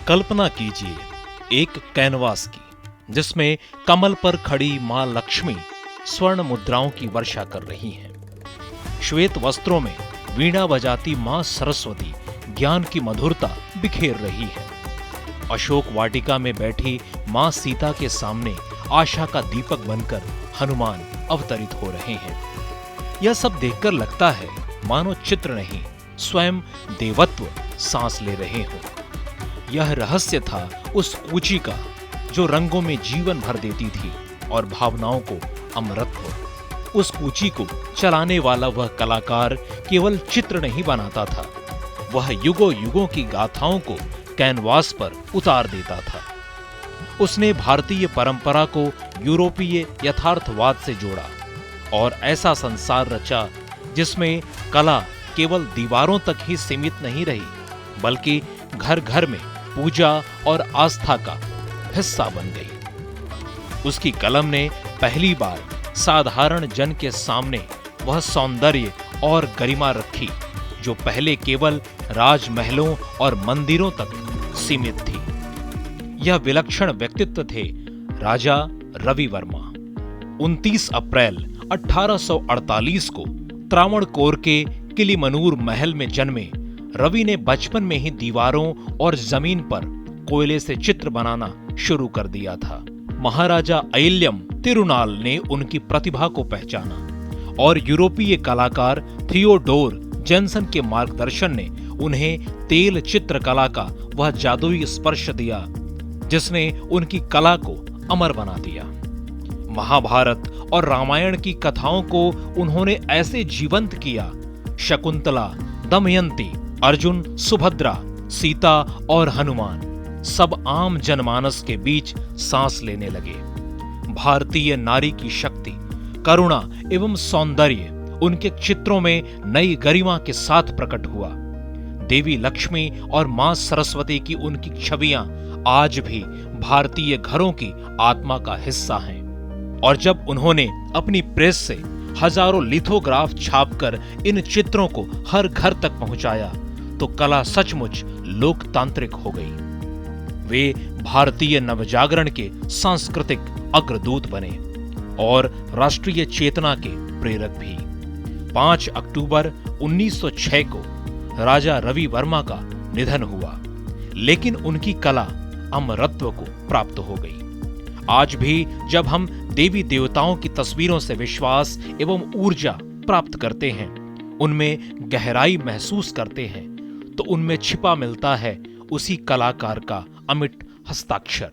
कल्पना कीजिए एक कैनवास की जिसमें कमल पर खड़ी मां लक्ष्मी स्वर्ण मुद्राओं की वर्षा कर रही हैं। श्वेत वस्त्रों में वीणा बजाती मां सरस्वती ज्ञान की मधुरता बिखेर रही है। अशोक वाटिका में बैठी मां सीता के सामने आशा का दीपक बनकर हनुमान अवतरित हो रहे हैं। यह सब देखकर लगता है मानो चित्र नहीं, स्वयं देवत्व सांस ले रहे हो। यह रहस्य था उस कूची का जो रंगों में जीवन भर देती थी और भावनाओं को अमरत्व। उस कूची को चलाने वाला वह कलाकार केवल चित्र नहीं बनाता था, वह युगों युगों की गाथाओं को कैनवास पर उतार देता था। उसने भारतीय परंपरा को यूरोपीय यथार्थवाद से जोड़ा और ऐसा संसार रचा जिसमें कला केवल दीवारों तक ही सीमित नहीं रही, बल्कि घर घर में पूजा और आस्था का हिस्सा बन गई। उसकी कलम ने पहली बार साधारण जन के सामने वह सौंदर्य और गरिमा रखी जो पहले केवल राजमहलों और मंदिरों तक सीमित थी। यह विलक्षण व्यक्तित्व थे राजा रवि वर्मा। 29 अप्रैल 1848 को त्रावणकोर के किलीमनूर महल में जन्मे रवि ने बचपन में ही दीवारों और जमीन पर कोयले से चित्र बनाना शुरू कर दिया था। महाराजा अय्यलम तिरुनाल ने उनकी प्रतिभा को पहचाना और यूरोपीय कलाकार थियोडोर जेनसन के मार्गदर्शन ने उन्हें तेल चित्रकला का वह जादुई स्पर्श दिया जिसने उनकी कला को अमर बना दिया। महाभारत और रामायण की कथाओं को उन्होंने ऐसे जीवंत किया, शकुंतला, दमयंती, अर्जुन, सुभद्रा, सीता और हनुमान सब आम जनमानस के बीच सांस लेने लगे। भारतीय नारी की शक्ति, करुणा एवं सौंदर्य उनके चित्रों में नई गरिमा के साथ प्रकट हुआ। देवी लक्ष्मी और मां सरस्वती की उनकी छवियां आज भी भारतीय घरों की आत्मा का हिस्सा हैं। और जब उन्होंने अपनी प्रेस से हजारों लिथोग्राफ छापकर इन चित्रों को हर घर तक पहुंचाया तो कला सचमुच लोकतांत्रिक हो गई। वे भारतीय नवजागरण के सांस्कृतिक अग्रदूत बने और राष्ट्रीय चेतना के प्रेरक भी। 5 अक्टूबर 1906 को राजा रवि वर्मा का निधन हुआ, लेकिन उनकी कला अमरत्व को प्राप्त हो गई। आज भी जब हम देवी देवताओं की तस्वीरों से विश्वास एवं ऊर्जा प्राप्त करते हैं, उनमें गहराई महसूस करते हैं, तो उनमें छिपा मिलता है उसी कलाकार का अमिट हस्ताक्षर।